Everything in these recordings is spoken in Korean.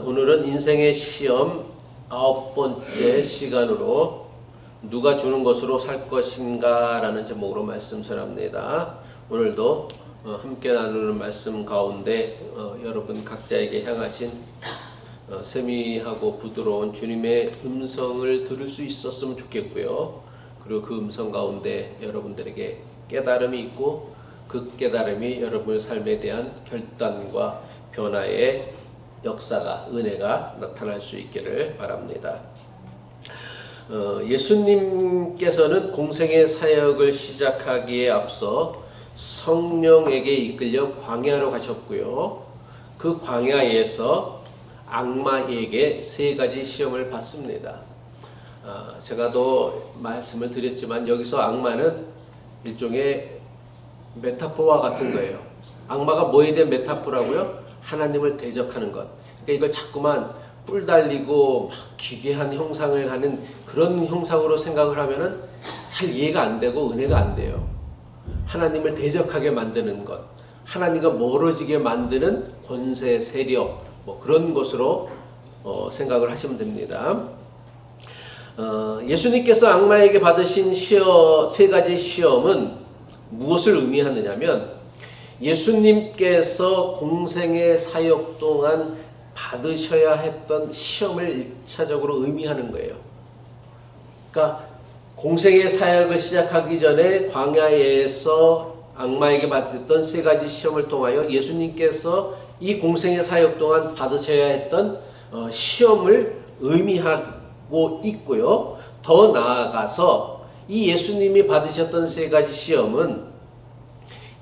오늘은 인생의 시험 9번째 시간으로 누가 주는 것으로 살 것인가 라는 제목으로 말씀 전합니다. 오늘도 함께 나누는 말씀 가운데 여러분 각자에게 향하신 세미하고 부드러운 주님의 음성을 들을 수 있었으면 좋겠고요. 그리고 그 음성 가운데 여러분들에게 깨달음이 있고 그 깨달음이 여러분의 삶에 대한 결단과 변화의 역사가, 은혜가 나타날 수 있기를 바랍니다. 예수님께서는 공생의 사역을 시작하기에 앞서 성령에게 이끌려 광야로 가셨고요. 그 광야에서 악마에게 3가지 시험을 받습니다. 제가 또 말씀을 드렸지만 여기서 악마는 일종의 메타포와 같은 거예요. 악마가 뭐에 대한 메타포라고요? 하나님을 대적하는 것. 그러니까 이걸 자꾸만 뿔 달리고 막 기괴한 형상을 하는 그런 형상으로 생각을 하면은 잘 이해가 안 되고 은혜가 안 돼요. 하나님을 대적하게 만드는 것, 하나님과 멀어지게 만드는 권세, 세력, 뭐 그런 것으로 생각을 하시면 됩니다. 예수님께서 악마에게 받으신 3가지 시험은 무엇을 의미하느냐면 예수님께서 공생의 사역 동안 받으셔야 했던 시험을 1차적으로 의미하는 거예요. 그러니까 공생의 사역을 시작하기 전에 광야에서 악마에게 받았던 3가지 시험을 통하여 예수님께서 이 공생의 사역 동안 받으셔야 했던 시험을 의미하고 있고요. 더 나아가서 이 예수님이 받으셨던 3가지 시험은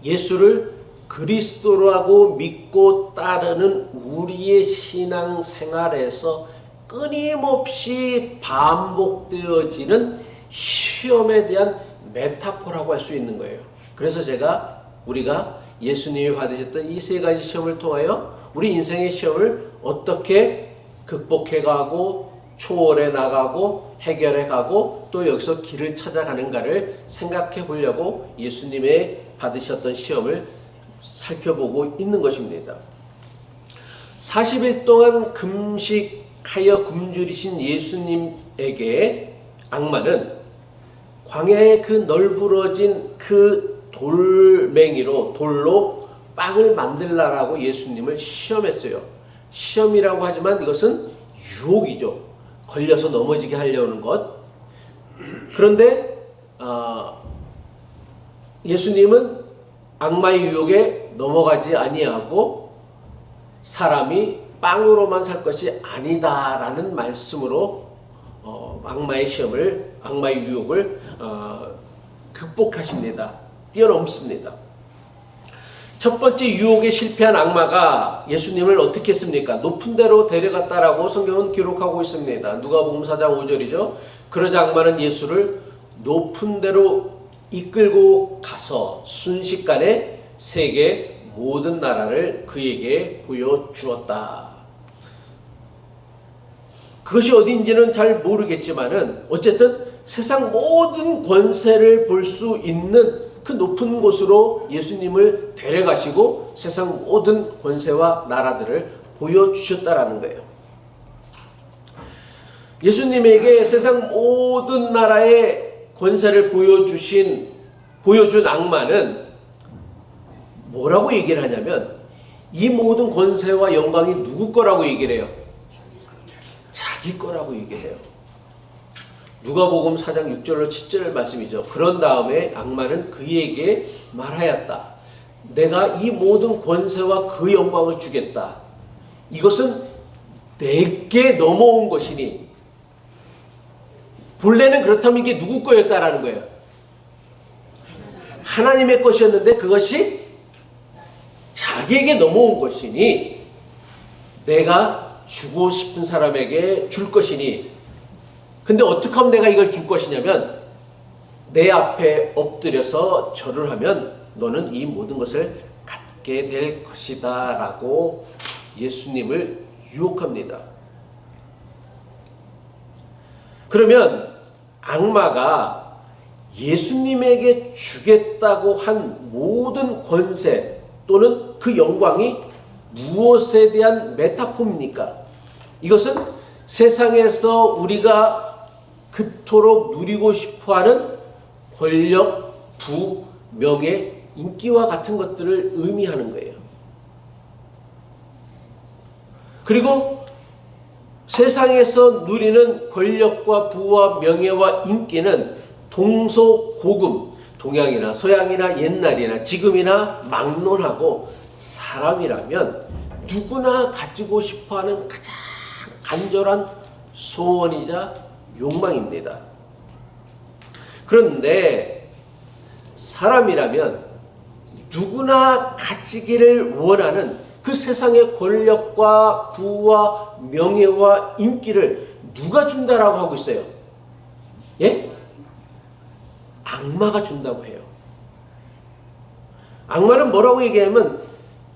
예수를 그리스도라고 믿고 따르는 우리의 신앙 생활에서 끊임없이 반복되어지는 시험에 대한 메타포라고 할 수 있는 거예요. 그래서 우리가 예수님이 받으셨던 이 3가지 시험을 통하여 우리 인생의 시험을 어떻게 극복해가고 초월해 나가고 해결해 가고 또 여기서 길을 찾아가는가를 생각해 보려고 예수님의 받으셨던 시험을 살펴보고 있는 것입니다. 40일 동안 금식하여 굶주리신 예수님에게 악마는 광야의 그 널브러진 그 돌로 빵을 만들라라고 예수님을 시험했어요. 시험이라고 하지만 이것은 유혹이죠. 걸려서 넘어지게 하려는 것. 그런데 예수님은 악마의 유혹에 넘어가지 아니하고 사람이 빵으로만 살 것이 아니다라는 말씀으로 악마의 유혹을 극복하십니다. 뛰어넘습니다. 첫 번째 유혹에 실패한 악마가 예수님을 어떻게 했습니까? 높은 데로 데려갔다라고 성경은 기록하고 있습니다. 누가복음 4장 5절이죠. 그러자 악마는 예수를 높은 데로 이끌고 가서 순식간에 세계 모든 나라를 그에게 보여주었다. 그것이 어딘지는 잘 모르겠지만은 어쨌든 세상 모든 권세를 볼 수 있는 그 높은 곳으로 예수님을 데려가시고 세상 모든 권세와 나라들을 보여주셨다라는 거예요. 예수님에게 세상 모든 나라의 권세를 보여준 악마는 뭐라고 얘기를 하냐면 이 모든 권세와 영광이 누구 거라고 얘기를 해요? 자기 거라고 얘기를 해요. 누가복음 4장 6절로 7절 말씀이죠. 그런 다음에 악마는 그에게 말하였다. 내가 이 모든 권세와 그 영광을 주겠다. 이것은 내게 넘어온 것이니 본래는 그렇다면 이게 누구 거였다라는 거예요. 하나님의 것이었는데 그것이 자기에게 넘어온 것이니 내가 주고 싶은 사람에게 줄 것이니 근데 어떻게 하면 내가 이걸 줄 것이냐면 내 앞에 엎드려서 절을 하면 너는 이 모든 것을 갖게 될 것이다 라고 예수님을 유혹합니다. 그러면 악마가 예수님에게 주겠다고 한 모든 권세 또는 그 영광이 무엇에 대한 메타포입니까? 이것은 세상에서 우리가 그토록 누리고 싶어하는 권력, 부, 명예, 인기와 같은 것들을 의미하는 거예요. 그리고 세상에서 누리는 권력과 부와 명예와 인기는 동서고금, 동양이나 서양이나 옛날이나 지금이나 막론하고 사람이라면 누구나 가지고 싶어하는 가장 간절한 소원이자 욕망입니다. 그런데 사람이라면 누구나 가지기를 원하는 그 세상의 권력과 부와 명예와 인기를 누가 준다라고 하고 있어요? 예? 악마가 준다고 해요. 악마는 뭐라고 얘기하면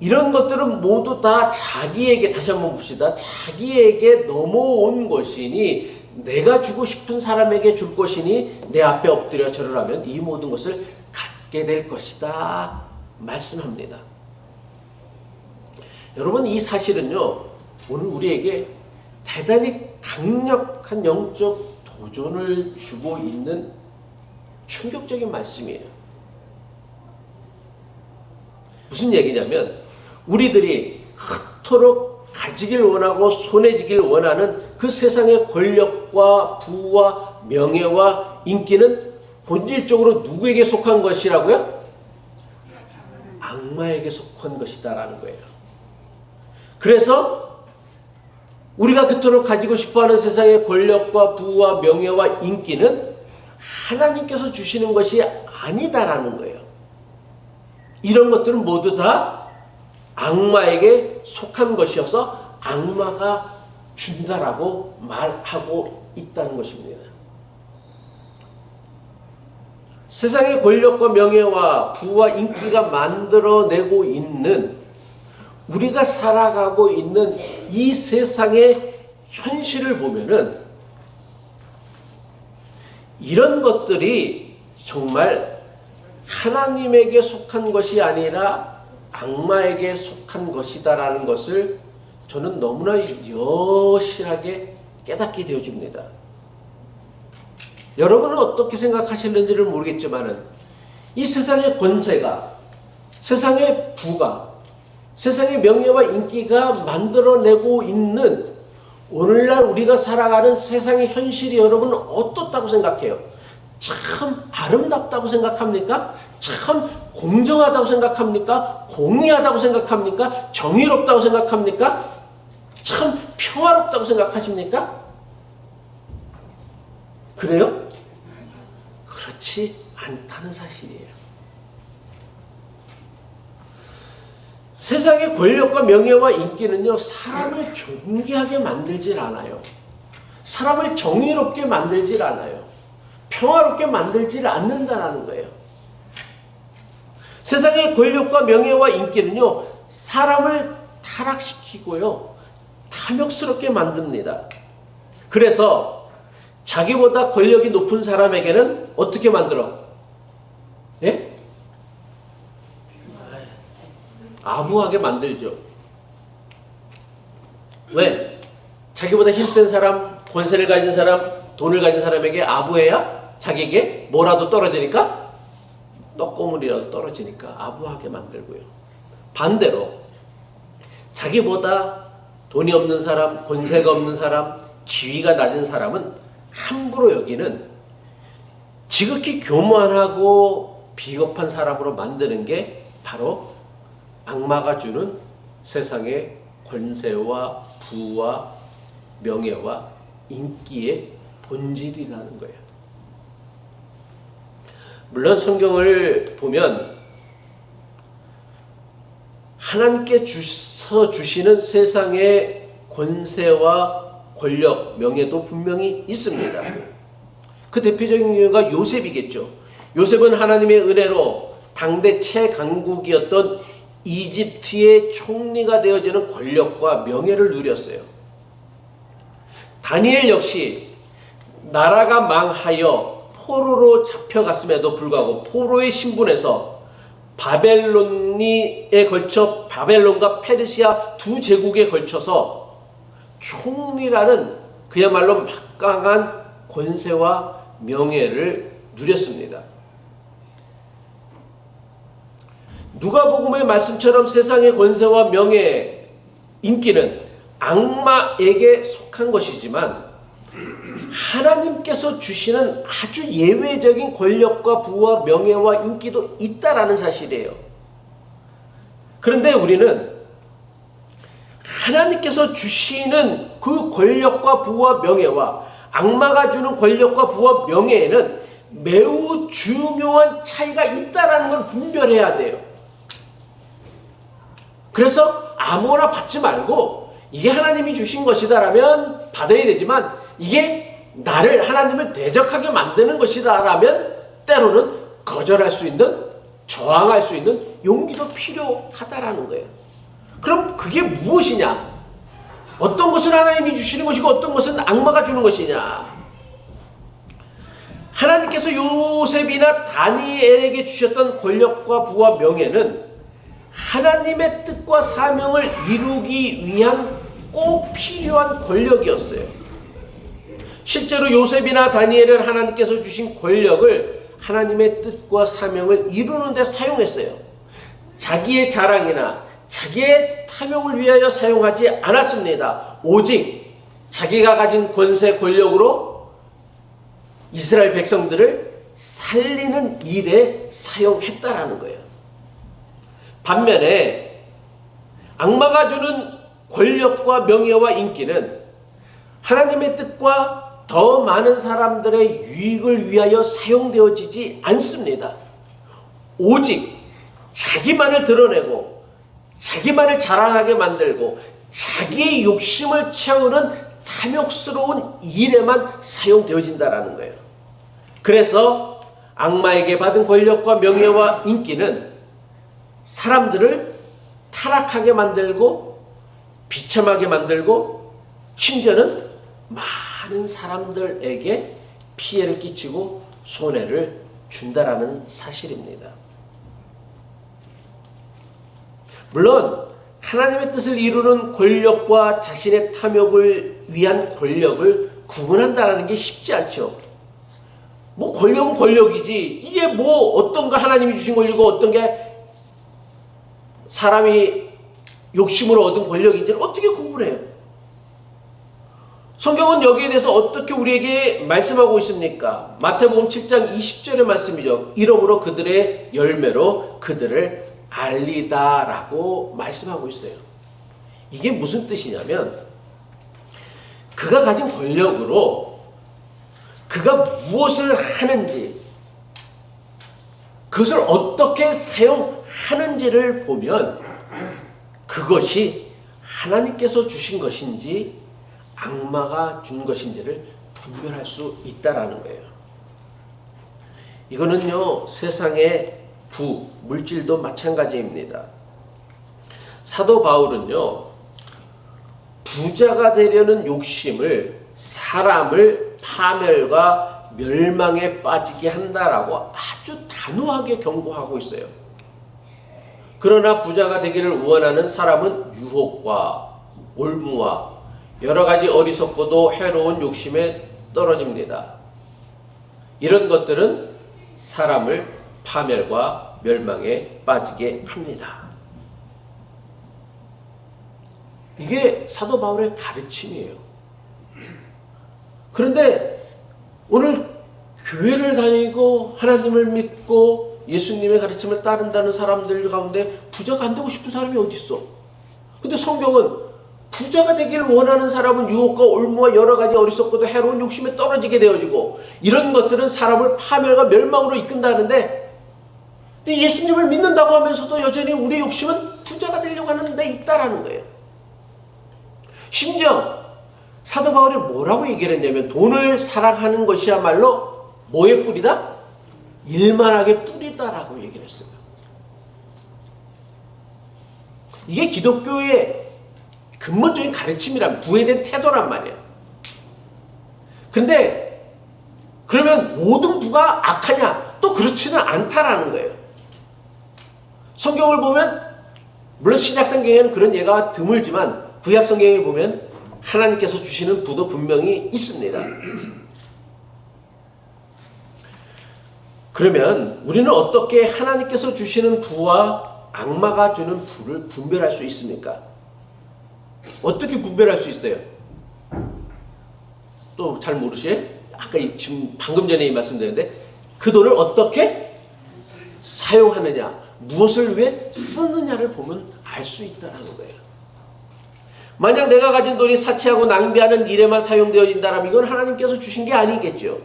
이런 것들은 모두 다 자기에게, 다시 한번 봅시다. 자기에게 넘어온 것이니 내가 주고 싶은 사람에게 줄 것이니 내 앞에 엎드려 절을 하면 이 모든 것을 갖게 될 것이다 말씀합니다. 여러분, 이 사실은요 오늘 우리에게 대단히 강력한 영적 도전을 주고 있는 충격적인 말씀이에요. 무슨 얘기냐면 우리들이 그토록 가지길 원하고 손에 쥐길 원하는 그 세상의 권력과 부와 명예와 인기는 본질적으로 누구에게 속한 것이라고요? 악마에게 속한 것이다라는 거예요. 그래서 우리가 그토록 가지고 싶어하는 세상의 권력과 부와 명예와 인기는 하나님께서 주시는 것이 아니다라는 거예요. 이런 것들은 모두 다 악마에게 속한 것이어서 악마가 준다라고 말하고 있다는 것입니다. 세상의 권력과 명예와 부와 인기가 만들어내고 있는 우리가 살아가고 있는 이 세상의 현실을 보면은 이런 것들이 정말 하나님에게 속한 것이 아니라 악마에게 속한 것이다라는 것을 저는 너무나 여실하게 깨닫게 되어집니다. 여러분은 어떻게 생각하시는지를 모르겠지만은 이 세상의 권세가, 세상의 부가, 세상의 명예와 인기가 만들어내고 있는 오늘날 우리가 살아가는 세상의 현실이 여러분은 어떻다고 생각해요? 참 아름답다고 생각합니까? 참 공정하다고 생각합니까? 공의하다고 생각합니까? 정의롭다고 생각합니까? 참 평화롭다고 생각하십니까? 그래요? 그렇지 않다는 사실이에요. 세상의 권력과 명예와 인기는요, 사람을 존귀하게 만들질 않아요. 사람을 정의롭게 만들질 않아요. 평화롭게 만들질 않는다라는 거예요. 세상의 권력과 명예와 인기는요, 사람을 타락시키고요, 탐욕스럽게 만듭니다. 그래서 자기보다 권력이 높은 사람에게는 어떻게 만들어? 예? 아부하게 만들죠. 왜? 자기보다 힘센 사람, 권세를 가진 사람, 돈을 가진 사람에게 아부해야 자기에게 뭐라도 떨어지니까? 떡고물이라도 떨어지니까 아부하게 만들고요. 반대로 자기보다 돈이 없는 사람, 권세가 없는 사람, 지위가 낮은 사람은 함부로 여기는 지극히 교만하고 비겁한 사람으로 만드는 게 바로 악마가 주는 세상의 권세와 부와 명예와 인기의 본질이라는 거예요. 물론 성경을 보면 하나님께 주시는 세상의 권세와 권력, 명예도 분명히 있습니다. 그 대표적인 경우가 요셉이겠죠. 요셉은 하나님의 은혜로 당대 최강국이었던 이집트의 총리가 되어지는 권력과 명예를 누렸어요. 다니엘 역시 나라가 망하여 포로로 잡혀갔음에도 불구하고 포로의 신분에서 바벨론에 걸쳐 바벨론과 페르시아 두 제국에 걸쳐서 총리라는 그야말로 막강한 권세와 명예를 누렸습니다. 누가복음의 말씀처럼 세상의 권세와 명예, 인기는 악마에게 속한 것이지만 하나님께서 주시는 아주 예외적인 권력과 부와 명예와 인기도 있다라는 사실이에요. 그런데 우리는 하나님께서 주시는 그 권력과 부와 명예와 악마가 주는 권력과 부와 명예에는 매우 중요한 차이가 있다라는 걸 분별해야 돼요. 그래서 아무거나 받지 말고 이게 하나님이 주신 것이다라면 받아야 되지만 이게 나를 하나님을 대적하게 만드는 것이다라면 때로는 거절할 수 있는, 저항할 수 있는 용기도 필요하다라는 거예요. 그럼 그게 무엇이냐? 어떤 것은 하나님이 주시는 것이고 어떤 것은 악마가 주는 것이냐? 하나님께서 요셉이나 다니엘에게 주셨던 권력과 부와 명예는 하나님의 뜻과 사명을 이루기 위한 꼭 필요한 권력이었어요. 실제로 요셉이나 다니엘은 하나님께서 주신 권력을 하나님의 뜻과 사명을 이루는 데 사용했어요. 자기의 자랑이나 자기의 탐욕을 위하여 사용하지 않았습니다. 오직 자기가 가진 권세, 권력으로 이스라엘 백성들을 살리는 일에 사용했다라는 거예요. 반면에 악마가 주는 권력과 명예와 인기는 하나님의 뜻과 더 많은 사람들의 유익을 위하여 사용되어지지 않습니다. 오직 자기만을 드러내고 자기만을 자랑하게 만들고 자기의 욕심을 채우는 탐욕스러운 일에만 사용되어진다라는 거예요. 그래서 악마에게 받은 권력과 명예와 인기는 사람들을 타락하게 만들고 비참하게 만들고 심지어는 많은 사람들에게 피해를 끼치고 손해를 준다라는 사실입니다. 물론 하나님의 뜻을 이루는 권력과 자신의 탐욕을 위한 권력을 구분한다는 게 쉽지 않죠. 뭐 권력은 권력이지 이게 뭐 어떤 거 하나님이 주신 권력이고 어떤 게 사람이 욕심으로 얻은 권력인지를 어떻게 구분해요? 성경은 여기에 대해서 어떻게 우리에게 말씀하고 있습니까? 마태복음 7장 20절의 말씀이죠. 이러므로 그들의 열매로 그들을 알리다라고 말씀하고 있어요. 이게 무슨 뜻이냐면 그가 가진 권력으로 그가 무엇을 하는지 그것을 어떻게 사용하는지를 보면 그것이 하나님께서 주신 것인지 악마가 준 것인지를 분별할 수 있다라는 거예요. 이거는요 세상의 부, 물질도 마찬가지입니다. 사도 바울은요 부자가 되려는 욕심을 사람을 파멸과 멸망에 빠지게 한다라고 아주 단호하게 경고하고 있어요. 그러나 부자가 되기를 원하는 사람은 유혹과 올무와 여러 가지 어리석고도 해로운 욕심에 떨어집니다. 이런 것들은 사람을 파멸과 멸망에 빠지게 합니다. 이게 사도 바울의 가르침이에요. 그런데 오늘 교회를 다니고 하나님을 믿고 예수님의 가르침을 따른다는 사람들 가운데 부자가 안 되고 싶은 사람이 어디 있어? 근데 성경은 부자가 되기를 원하는 사람은 유혹과 올무와 여러 가지 어리석고도 해로운 욕심에 떨어지게 되어지고 이런 것들은 사람을 파멸과 멸망으로 이끈다는데 예수님을 믿는다고 하면서도 여전히 우리의 욕심은 부자가 되려고 하는 데 있다라는 거예요. 심지어 사도 바울이 뭐라고 얘기를 했냐면 돈을 사랑하는 것이야말로 뭐의 뿌리다? 일만하게 뿌리다라고 얘기를 했어요. 이게 기독교의 근본적인 가르침이란 부에 대한 태도란 말이에요. 근데 그러면 모든 부가 악하냐? 또 그렇지는 않다라는 거예요. 성경을 보면 물론 신약 성경에는 그런 예가 드물지만 구약 성경에 보면 하나님께서 주시는 부도 분명히 있습니다. 그러면 우리는 어떻게 하나님께서 주시는 부와 악마가 주는 부를 분별할 수 있습니까? 어떻게 분별할 수 있어요? 또 잘 모르시에요? 아까 지금 방금 전에 이 말씀드렸는데 그 돈을 어떻게 사용하느냐, 무엇을 위해 쓰느냐를 보면 알 수 있다는 거예요. 만약 내가 가진 돈이 사치하고 낭비하는 일에만 사용되어진다면 이건 하나님께서 주신 게 아니겠죠.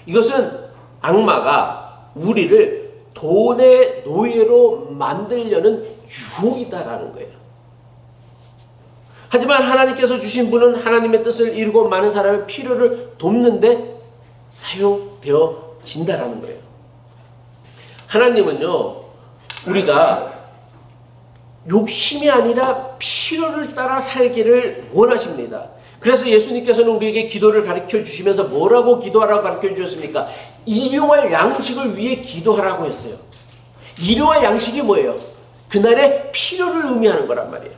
이것은 악마가 우리를 돈의 노예로 만들려는 유혹이다라는 거예요. 하지만 하나님께서 주신 분은 하나님의 뜻을 이루고 많은 사람의 필요를 돕는데 사용되어진다라는 거예요. 하나님은요, 우리가 욕심이 아니라 필요를 따라 살기를 원하십니다. 그래서 예수님께서는 우리에게 기도를 가르쳐 주시면서 뭐라고 기도하라고 가르쳐 주셨습니까? 일용할 양식을 위해 기도하라고 했어요. 일용할 양식이 뭐예요? 그날의 필요를 의미하는 거란 말이에요.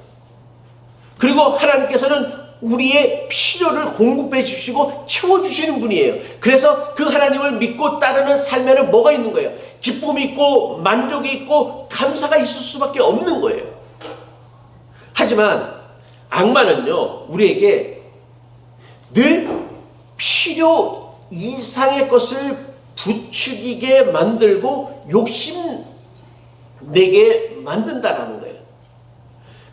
그리고 하나님께서는 우리의 필요를 공급해 주시고 채워주시는 분이에요. 그래서 그 하나님을 믿고 따르는 삶에는 뭐가 있는 거예요? 기쁨이 있고 만족이 있고 감사가 있을 수밖에 없는 거예요. 하지만 악마는요, 우리에게 늘 필요 이상의 것을 부추기게 만들고 욕심내게 만든다는 거예요.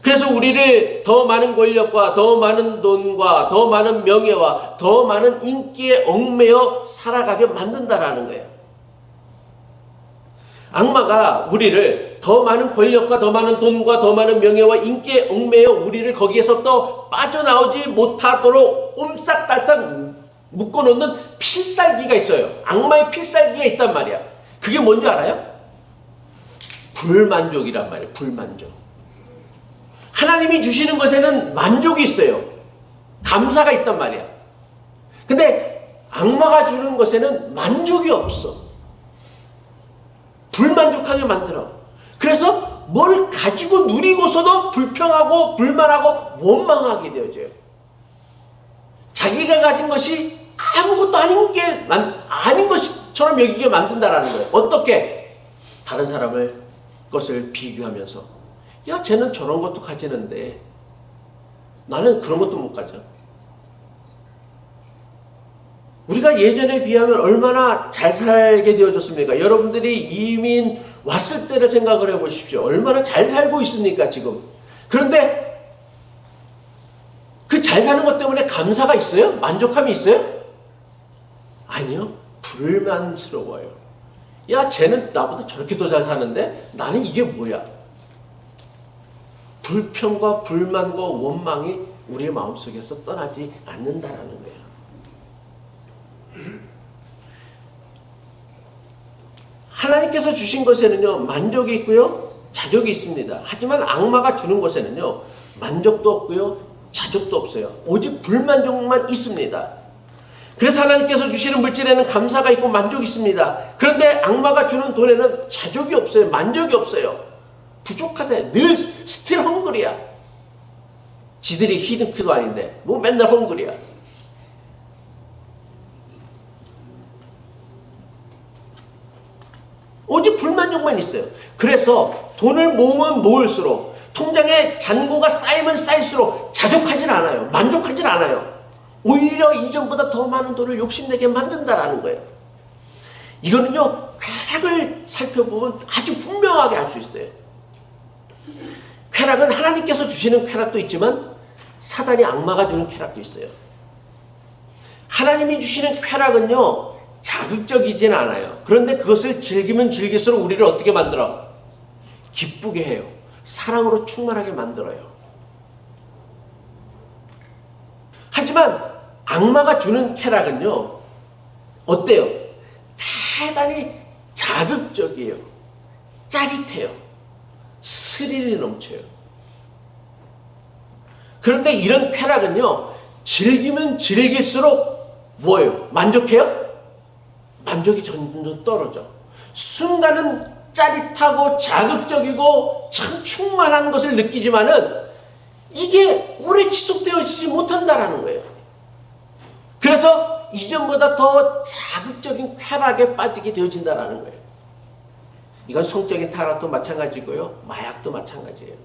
그래서 우리를 더 많은 권력과 더 많은 돈과 더 많은 명예와 더 많은 인기에 얽매여 살아가게 만든다는 거예요. 악마가 우리를 더 많은 권력과 더 많은 돈과 더 많은 명예와 인기에 얽매여 우리를 거기에서 또 빠져나오지 못하도록 옴싹달싹 묶어놓는 필살기가 있어요. 악마의 필살기가 있단 말이야. 그게 뭔지 알아요? 불만족이란 말이에요. 불만족. 하나님이 주시는 것에는 만족이 있어요. 감사가 있단 말이야. 근데 악마가 주는 것에는 만족이 없어. 불만족하게 만들어. 그래서 뭘 가지고 누리고서도 불평하고 불만하고 원망하게 되어져요. 자기가 가진 것이 아무것도 아닌 것처럼 여기게 만든다라는 거예요. 어떻게? 다른 사람을 것을 비교하면서 야, 쟤는 저런 것도 가지는데 나는 그런 것도 못 가져. 우리가 예전에 비하면 얼마나 잘 살게 되어졌습니까? 여러분들이 이민 왔을 때를 생각을 해보십시오. 얼마나 잘 살고 있습니까, 지금? 그런데 그 잘 사는 것 때문에 감사가 있어요? 만족함이 있어요? 아니요. 불만스러워요. 야, 쟤는 나보다 저렇게 더 잘 사는데 나는 이게 뭐야? 불평과 불만과 원망이 우리의 마음속에서 떠나지 않는다라는 거예요. 하나님께서 주신 것에는요, 만족이 있고요, 자족이 있습니다. 하지만 악마가 주는 것에는요, 만족도 없고요, 자족도 없어요. 오직 불만족만 있습니다. 그래서 하나님께서 주시는 물질에는 감사가 있고 만족이 있습니다. 그런데 악마가 주는 돈에는 자족이 없어요. 만족이 없어요. 부족하대. 늘 스틸 헝그리야. 지들이 히든크도 아닌데 뭐 맨날 헝그리야. 오직 불만족만 있어요. 그래서 돈을 모으면 모을수록 통장에 잔고가 쌓이면 쌓일수록 자족하진 않아요. 만족하진 않아요. 오히려 이전보다 더 많은 돈을 욕심내게 만든다라는 거예요. 이거는요, 쾌락을 살펴보면 아주 분명하게 알 수 있어요. 쾌락은 하나님께서 주시는 쾌락도 있지만 사단이 악마가 주는 쾌락도 있어요. 하나님이 주시는 쾌락은요, 자극적이진 않아요. 그런데 그것을 즐기면 즐길수록 우리를 어떻게 만들어? 기쁘게 해요. 사랑으로 충만하게 만들어요. 하지만 악마가 주는 쾌락은요, 어때요? 대단히 자극적이에요. 짜릿해요. 스릴이 넘쳐요. 그런데 이런 쾌락은요, 즐기면 즐길수록 뭐예요? 만족해요? 만족이 점점 떨어져. 순간은 짜릿하고 자극적이고 참 충만한 것을 느끼지만은 이게 오래 지속되어지지 못한다라는 거예요. 그래서 이전보다 더 자극적인 쾌락에 빠지게 되어진다라는 거예요. 이건 성적인 타락도 마찬가지고요. 마약도 마찬가지예요.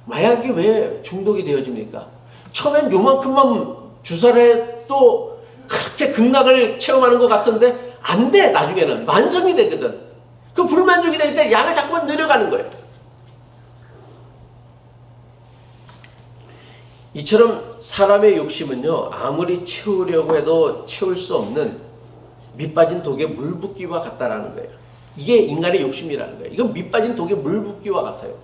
마약이 왜 중독이 되어집니까? 처음엔 요만큼만 주사를 해도 그렇게 극락을 체험하는 것 같은데 안 돼. 나중에는 만성이 되거든. 그 불만족이 되니까 양을 자꾸만 늘려가는 거예요. 이처럼 사람의 욕심은요, 아무리 채우려고 해도 채울 수 없는 밑빠진 독에 물 붓기와 같다라는 거예요. 이게 인간의 욕심이라는 거예요. 이건 밑빠진 독에 물 붓기와 같아요.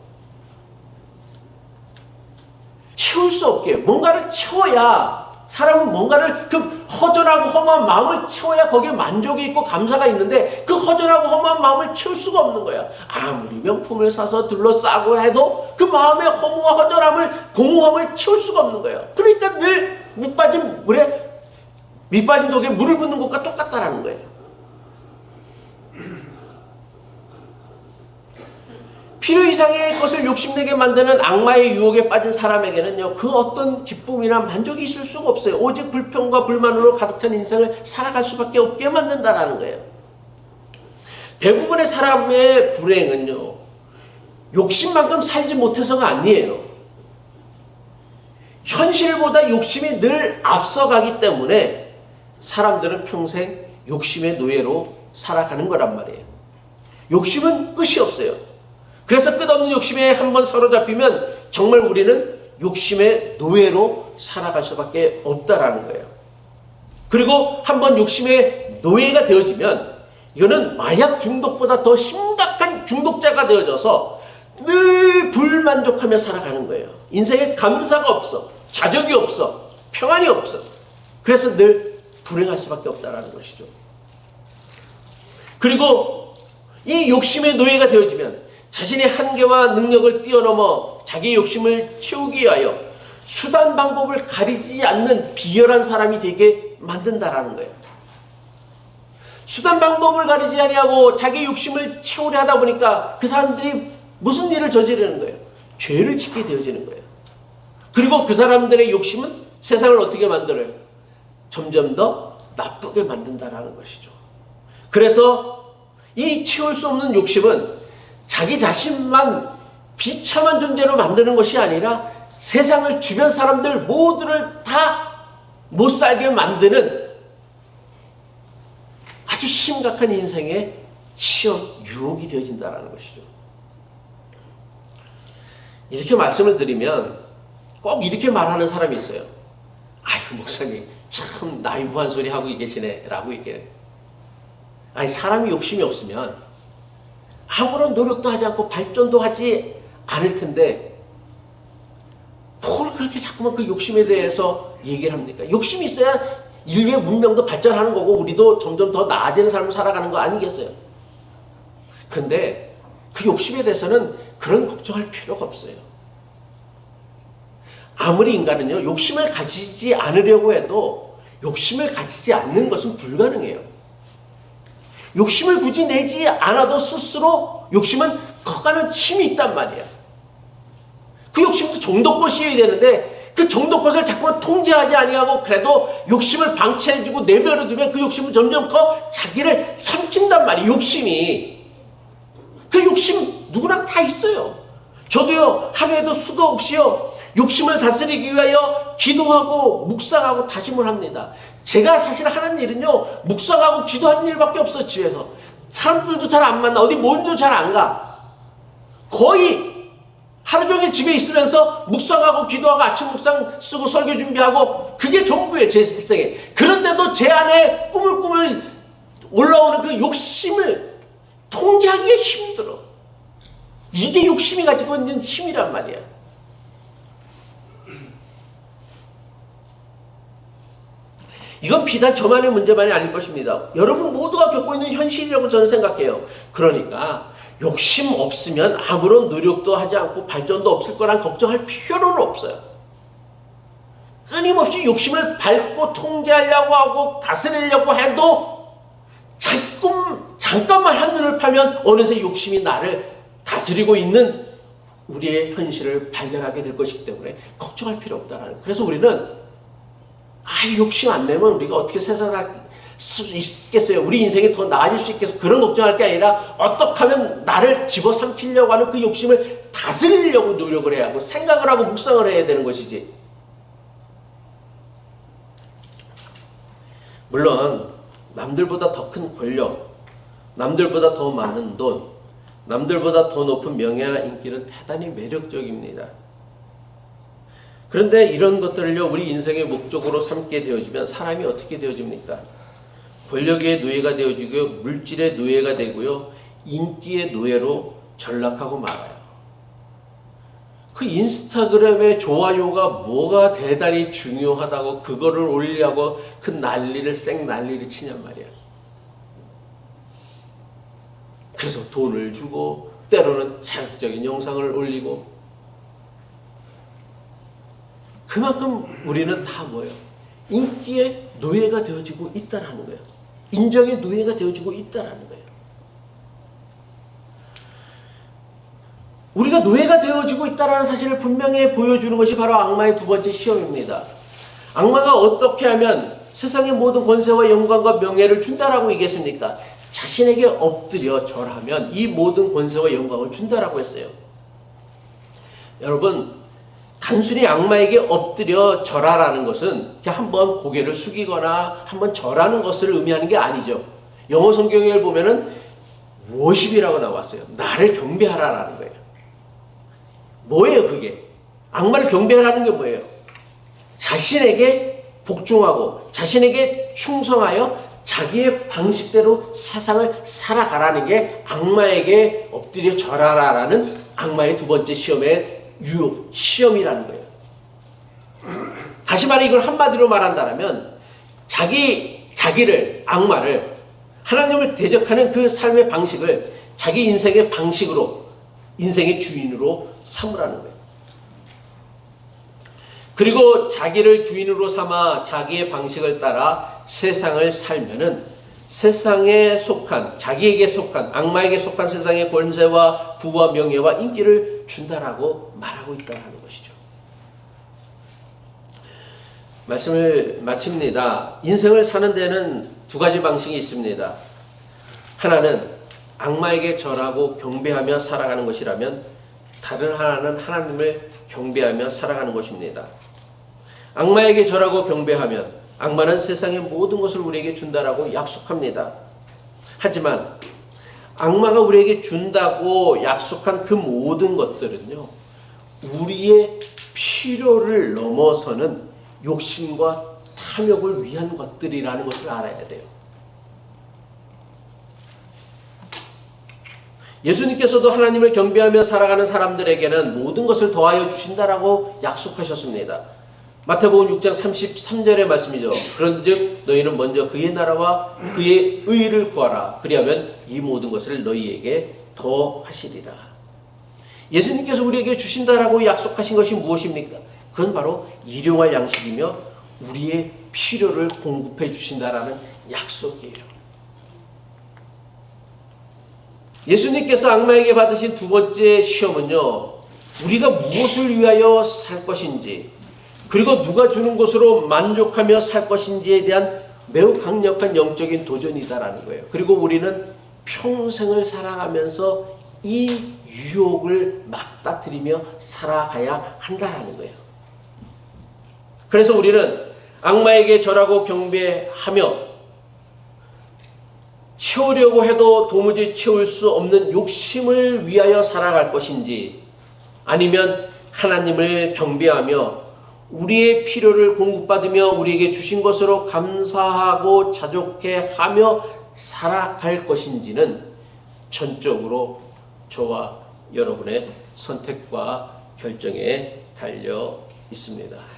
채울 수 없게 뭔가를 채워야, 사람은 뭔가를 그 허전하고 허무한 마음을 채워야 거기에 만족이 있고 감사가 있는데 그 허전하고 허무한 마음을 채울 수가 없는 거야. 아무리 명품을 사서 둘러싸고 해도 그 마음의 허무와 허전함을, 공허함을 채울 수가 없는 거예요. 그러니까 늘 밑빠진 독에 물을 붓는 것과 똑같다라는 거예요. 필요 이상의 것을 욕심내게 만드는 악마의 유혹에 빠진 사람에게는요, 그 어떤 기쁨이나 만족이 있을 수가 없어요. 오직 불평과 불만으로 가득 찬 인생을 살아갈 수밖에 없게 만든다라는 거예요. 대부분의 사람의 불행은요, 욕심만큼 살지 못해서가 아니에요. 현실보다 욕심이 늘 앞서가기 때문에 사람들은 평생 욕심의 노예로 살아가는 거란 말이에요. 욕심은 끝이 없어요. 그래서 끝없는 욕심에 한번 사로잡히면 정말 우리는 욕심의 노예로 살아갈 수밖에 없다라는 거예요. 그리고 한번 욕심의 노예가 되어지면 이거는 마약 중독보다 더 심각한 중독자가 되어져서 늘 불만족하며 살아가는 거예요. 인생에 감사가 없어, 자족이 없어, 평안이 없어. 그래서 늘 불행할 수밖에 없다라는 것이죠. 그리고 이 욕심의 노예가 되어지면 자신의 한계와 능력을 뛰어넘어 자기의 욕심을 채우기 위하여 수단 방법을 가리지 않는 비열한 사람이 되게 만든다라는 거예요. 수단 방법을 가리지 아니하고 자기의 욕심을 채우려 하다 보니까 그 사람들이 무슨 일을 저지르는 거예요? 죄를 짓게 되어지는 거예요. 그리고 그 사람들의 욕심은 세상을 어떻게 만들어요? 점점 더 나쁘게 만든다라는 것이죠. 그래서 이 채울 수 없는 욕심은 자기 자신만 비참한 존재로 만드는 것이 아니라 세상을, 주변 사람들 모두를 다 못 살게 만드는 아주 심각한 인생의 시험, 유혹이 되어진다는 것이죠. 이렇게 말씀을 드리면 꼭 이렇게 말하는 사람이 있어요. 아이고, 목사님 참 나이브한 소리 하고 계시네 라고 얘기해요. 아니, 사람이 욕심이 없으면 아무런 노력도 하지 않고 발전도 하지 않을 텐데 뭘 그렇게 자꾸만 그 욕심에 대해서 얘기를 합니까? 욕심이 있어야 인류의 문명도 발전하는 거고 우리도 점점 더 나아지는 삶을 살아가는 거 아니겠어요? 근데 그 욕심에 대해서는 그런 걱정할 필요가 없어요. 아무리 인간은요, 욕심을 가지지 않으려고 해도 욕심을 가지지 않는 것은 불가능해요. 욕심을 굳이 내지 않아도 스스로 욕심은 커가는 힘이 있단 말이야. 그 욕심도 정도껏이어야 되는데 그 정도껏을 자꾸만 통제하지 아니하고 그래도 욕심을 방치해주고 내버려두면 그 욕심은 점점 커 자기를 삼킨단 말이야. 욕심이. 그 욕심 누구나 다 있어요. 저도요, 하루에도 수도 없이요, 욕심을 다스리기 위하여 기도하고 묵상하고 다짐을 합니다. 제가 사실 하는 일은요, 묵상하고 기도하는 일밖에 없어. 집에서 사람들도 잘 안 만나, 어디 모임도 잘 안 가. 거의 하루 종일 집에 있으면서 묵상하고 기도하고 아침 묵상 쓰고 설교 준비하고 그게 전부예요, 제 일생에. 그런데도 제 안에 꾸물꾸물 올라오는 그 욕심을 통제하기가 힘들어. 이게 욕심이 가지고 있는 힘이란 말이야. 이건 비단 저만의 문제만이 아닐 것입니다. 여러분 모두가 겪고 있는 현실이라고 저는 생각해요. 그러니까 욕심 없으면 아무런 노력도 하지 않고 발전도 없을 거란 걱정할 필요는 없어요. 끊임없이 욕심을 밟고 통제하려고 하고 다스리려고 해도 잠깐만 한눈을 팔면 어느새 욕심이 나를 다스리고 있는 우리의 현실을 발견하게 될 것이기 때문에 걱정할 필요 없다라는 거예요. 그래서 우리는 욕심 안 내면 우리가 어떻게 세상을 살 수 있겠어요? 우리 인생이 더 나아질 수 있겠어요? 그런 걱정할 게 아니라 어떻게 하면 나를 집어삼키려고 하는 그 욕심을 다스리려고 노력을 해야 하고 생각을 하고 묵상을 해야 되는 것이지. 물론 남들보다 더 큰 권력, 남들보다 더 많은 돈, 남들보다 더 높은 명예나 인기는 대단히 매력적입니다. 그런데 이런 것들을요, 우리 인생의 목적으로 삼게 되어지면 사람이 어떻게 되어집니까? 권력의 노예가 되어지고요, 물질의 노예가 되고요, 인기의 노예로 전락하고 말아요. 그 인스타그램의 좋아요가 뭐가 대단히 중요하다고 그거를 올리려고 그 난리를 생난리를 치냔 말이야. 그래서 돈을 주고 때로는 자극적인 영상을 올리고, 그만큼 우리는 다 뭐예요? 인기의 노예가 되어지고 있다라는 거예요. 인정의 노예가 되어지고 있다라는 거예요. 우리가 노예가 되어지고 있다는 사실을 분명히 보여주는 것이 바로 악마의 두 번째 시험입니다. 악마가 어떻게 하면 세상의 모든 권세와 영광과 명예를 준다라고 얘기했습니까? 자신에게 엎드려 절하면 이 모든 권세와 영광을 준다라고 했어요. 여러분, 단순히 악마에게 엎드려 절하라는 것은 그냥 한번 고개를 숙이거나 한번 절하는 것을 의미하는 게 아니죠. 영어 성경을 보면은 워십이라고 나왔어요. 나를 경배하라라는 거예요. 뭐예요 그게? 악마를 경배하라는 게 뭐예요? 자신에게 복종하고 자신에게 충성하여 자기의 방식대로 세상을 살아가라는 게 악마에게 엎드려 절하라라는 악마의 두 번째 시험의 유혹, 시험이라는 거예요. 다시 말해 이걸 한마디로 말한다면 자기를, 악마를, 하나님을 대적하는 그 삶의 방식을 자기 인생의 방식으로, 인생의 주인으로 삼으라는 거예요. 그리고 자기를 주인으로 삼아 자기의 방식을 따라 세상을 살면은 세상에 속한, 자기에게 속한, 악마에게 속한 세상의 권세와 부와 명예와 인기를 준다라고 말하고 있다는 것이죠. 말씀을 마칩니다. 인생을 사는 데는 두 가지 방식이 있습니다. 하나는 악마에게 절하고 경배하며 살아가는 것이라면, 다른 하나는 하나님을 경배하며 살아가는 것입니다. 악마에게 절하고 경배하면 악마는 세상의 모든 것을 우리에게 준다라고 약속합니다. 하지만 악마가 우리에게 준다고 약속한 그 모든 것들은요, 우리의 필요를 넘어서는 욕심과 탐욕을 위한 것들이라는 것을 알아야 돼요. 예수님께서도 하나님을 경배하며 살아가는 사람들에게는 모든 것을 더하여 주신다라고 약속하셨습니다. 마태복음 6장 33절의 말씀이죠. 그런즉 너희는 먼저 그의 나라와 그의 의를 구하라. 그리하면 이 모든 것을 너희에게 더하시리라. 예수님께서 우리에게 주신다라고 약속하신 것이 무엇입니까? 그건 바로 일용할 양식이며 우리의 필요를 공급해 주신다라는 약속이에요. 예수님께서 악마에게 받으신 두 번째 시험은요, 우리가 무엇을 위하여 살 것인지, 그리고 누가 주는 것으로 만족하며 살 것인지에 대한 매우 강력한 영적인 도전이다라는 거예요. 그리고 우리는 평생을 살아가면서 이 유혹을 맞닥뜨리며 살아가야 한다라는 거예요. 그래서 우리는 악마에게 절하고 경배하며 채우려고 해도 도무지 채울 수 없는 욕심을 위하여 살아갈 것인지, 아니면 하나님을 경배하며 우리의 필요를 공급받으며 우리에게 주신 것으로 감사하고 자족해하며 살아갈 것인지는 전적으로 저와 여러분의 선택과 결정에 달려 있습니다.